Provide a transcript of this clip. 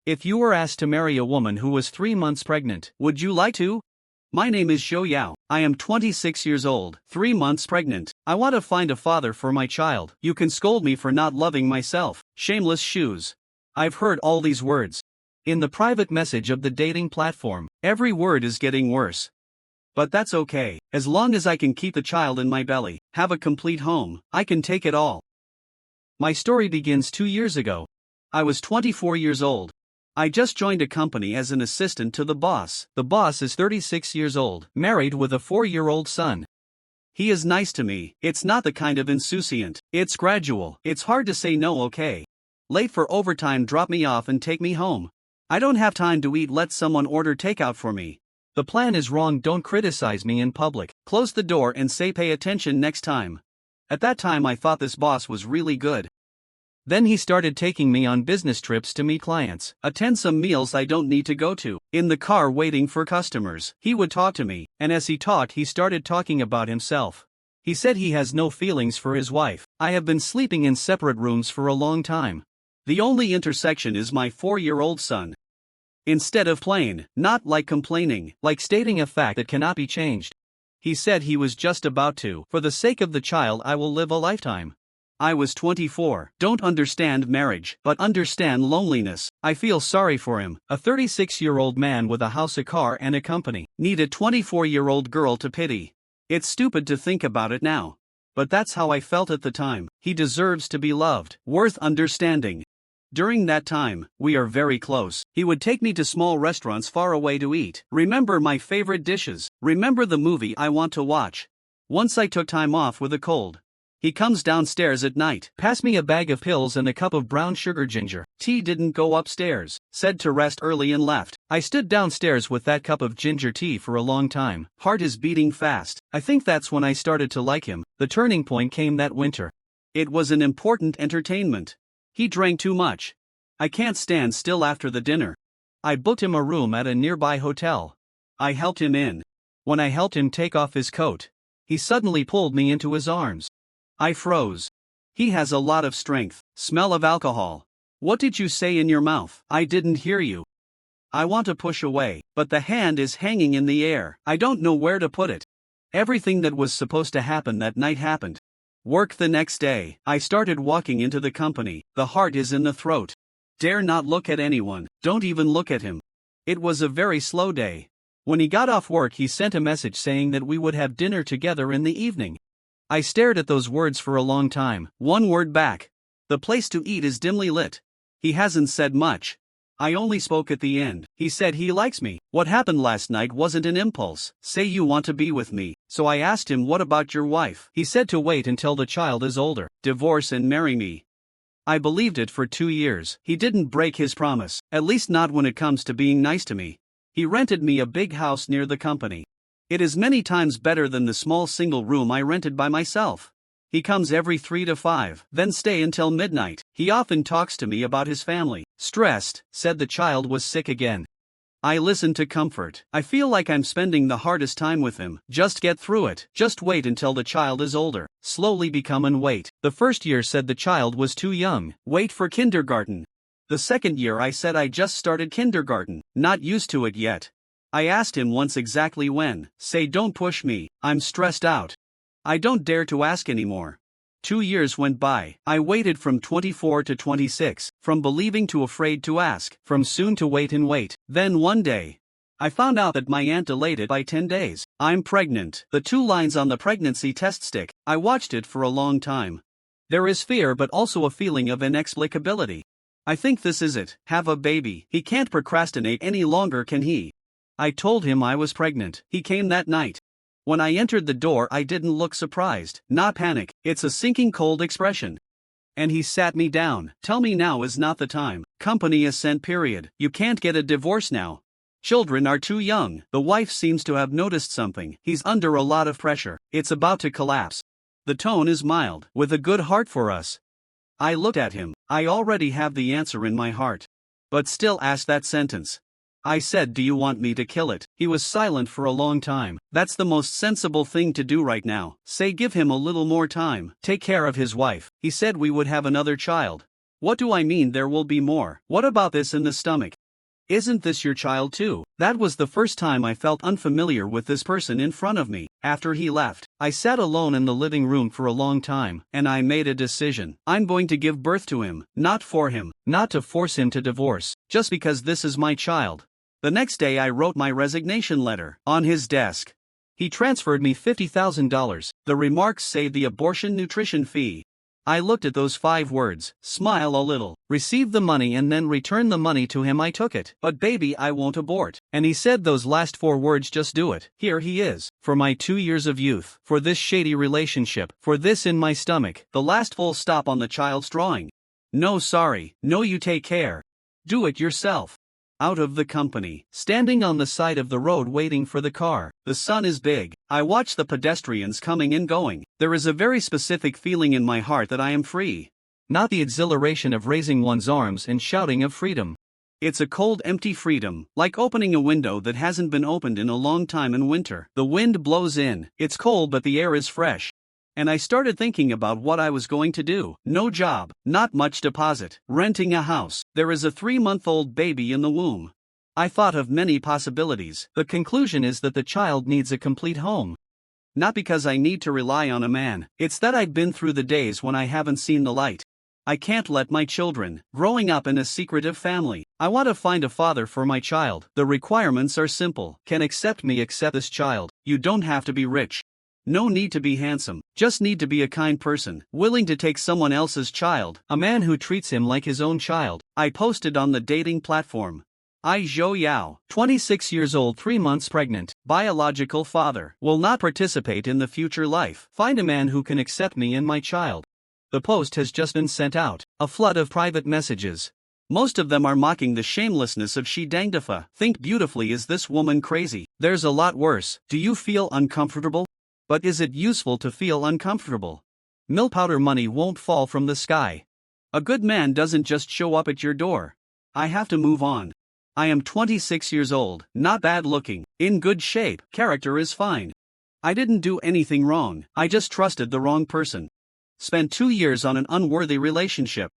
If you were asked to marry a woman who was 3 months pregnant, would you like to? My name is Xiao Yao. I am 26 years old, 3 months pregnant. I want to find a father for my child. You can scold me for not loving myself. Shameless shoes. I've heard all these words. In the private message of the dating platform, every word is getting worse. But that's okay. As long as I can keep the child in my belly, have a complete home, I can take it all. My story begins 2 years ago. I was 24 years old. I just joined a company as an assistant to the boss. The boss is 36 years old, married with a 4-year-old son. He is nice to me. It's not the kind of insouciant. It's gradual. It's hard to say no, okay. Late for overtime, drop me off and take me home. I don't have time to eat, let someone order takeout for me. The plan is wrong, don't criticize me in public. Close the door and say pay attention next time. At that time I thought this boss was really good. Then he started taking me on business trips to meet clients, attend some meals I don't need to go to. In the car waiting for customers, he would talk to me, and as he talked he started talking about himself. He said he has no feelings for his wife. I have been sleeping in separate rooms for a long time. The only intersection is my 4-year-old son. Instead of plain, not like complaining, like stating a fact that cannot be changed. He said he was just about to. For the sake of the child I will live a lifetime. I was 24, don't understand marriage, but understand loneliness. I feel sorry for him, a 36-year-old man with a house, a car and a company, need a 24-year-old girl to pity. It's stupid to think about it now. But that's how I felt at the time. He deserves to be loved, worth understanding. During that time, we are very close. He would take me to small restaurants far away to eat. Remember my favorite dishes. Remember the movie I want to watch. Once I took time off with a cold. He comes downstairs at night, passed me a bag of pills and a cup of brown sugar ginger tea, didn't go upstairs, said to rest early and left. I stood downstairs with that cup of ginger tea for a long time. Heart is beating fast. I think that's when I started to like him. The turning point came that winter. It was an important entertainment. He drank too much. I can't stand still after the dinner. I booked him a room at a nearby hotel. I helped him in. When I helped him take off his coat, he suddenly pulled me into his arms. I froze. He has a lot of strength. Smell of alcohol. What did you say in your mouth? I didn't hear you. I want to push away, but the hand is hanging in the air. I don't know where to put it. Everything that was supposed to happen that night happened. Work the next day. I started walking into the company. The heart is in the throat. Dare not look at anyone. Don't even look at him. It was a very slow day. When he got off work, he sent a message saying that we would have dinner together in the evening. I stared at those words for a long time. One word back. The place to eat is dimly lit. He hasn't said much. I only spoke at the end. He said he likes me. What happened last night wasn't an impulse. Say you want to be with me. So I asked him, what about your wife? He said to wait until the child is older, divorce and marry me. I believed it for 2 years. He didn't break his promise, at least not when it comes to being nice to me. He rented me a big house near the company. It is many times better than the small single room I rented by myself. He comes every 3 to 5, then stay until midnight. He often talks to me about his family. Stressed, said the child was sick again. I listen to comfort. I feel like I'm spending the hardest time with him. Just get through it. Just wait until the child is older. Slowly become and wait. The first year said the child was too young. Wait for kindergarten. The second year I said I just started kindergarten. Not used to it yet. I asked him once exactly when. Say don't push me. I'm stressed out. I don't dare to ask anymore. 2 years went by. I waited from 24 to 26, from believing to afraid to ask, from soon to wait and wait. Then one day, I found out that my aunt delayed it by 10 days. I'm pregnant. The 2 lines on the pregnancy test stick. I watched it for a long time. There is fear but also a feeling of inexplicability. I think this is it. Have a baby. He can't procrastinate any longer, can he? I told him I was pregnant. He came that night. When I entered the door I didn't look surprised, not panic, it's a sinking cold expression. And he sat me down. Tell me now is not the time. Company is sent, period. You can't get a divorce now. Children are too young. The wife seems to have noticed something. He's under a lot of pressure. It's about to collapse. The tone is mild, with a good heart for us. I looked at him. I already have the answer in my heart. But still asked that sentence. I said, do you want me to kill it? He was silent for a long time. That's the most sensible thing to do right now. Say give him a little more time. Take care of his wife. He said we would have another child. What do I mean there will be more? What about this in the stomach? Isn't this your child too? That was the first time I felt unfamiliar with this person in front of me. After he left, I sat alone in the living room for a long time, and I made a decision. I'm going to give birth to him, not for him, not to force him to divorce, just because this is my child. The next day I wrote my resignation letter. On his desk, he transferred me $50,000. The remarks say the abortion nutrition fee. I looked at those 5 words, smile a little, receive the money and then return the money to him. I took it. But baby, I won't abort. And he said those last 4 words, just do it. Here he is. For my 2 years of youth. For this shady relationship. For this in my stomach. The last full stop on the child's drawing. No sorry. No, you take care. Do it yourself. Out of the company, standing on the side of the road waiting for the car. The sun is big. I watch the pedestrians coming and going. There is a very specific feeling in my heart that I am free. Not the exhilaration of raising one's arms and shouting of freedom. It's a cold, empty freedom, like opening a window that hasn't been opened in a long time in winter. The wind blows in. It's cold but the air is fresh. And I started thinking about what I was going to do. No job, not much deposit, renting a house. There is a 3-month-old baby in the womb. I thought of many possibilities. The conclusion is that the child needs a complete home. Not because I need to rely on a man, it's that I've been through the days when I haven't seen the light. I can't let my children, growing up in a secretive family. I want to find a father for my child. The requirements are simple. Can accept me, accept this child. You don't have to be rich. No need to be handsome, just need to be a kind person, willing to take someone else's child, a man who treats him like his own child. I posted on the dating platform. I Zhou Yao, 26 years old, 3 months pregnant, biological father, will not participate in the future life. Find a man who can accept me and my child. The post has just been sent out, a flood of private messages. Most of them are mocking the shamelessness of Shi Dangdafa. Think beautifully, is this woman crazy? There's a lot worse. Do you feel uncomfortable? But is it useful to feel uncomfortable? Millpowder money won't fall from the sky. A good man doesn't just show up at your door. I have to move on. I am 26 years old, not bad looking, in good shape, character is fine. I didn't do anything wrong, I just trusted the wrong person. Spent 2 years on an unworthy relationship.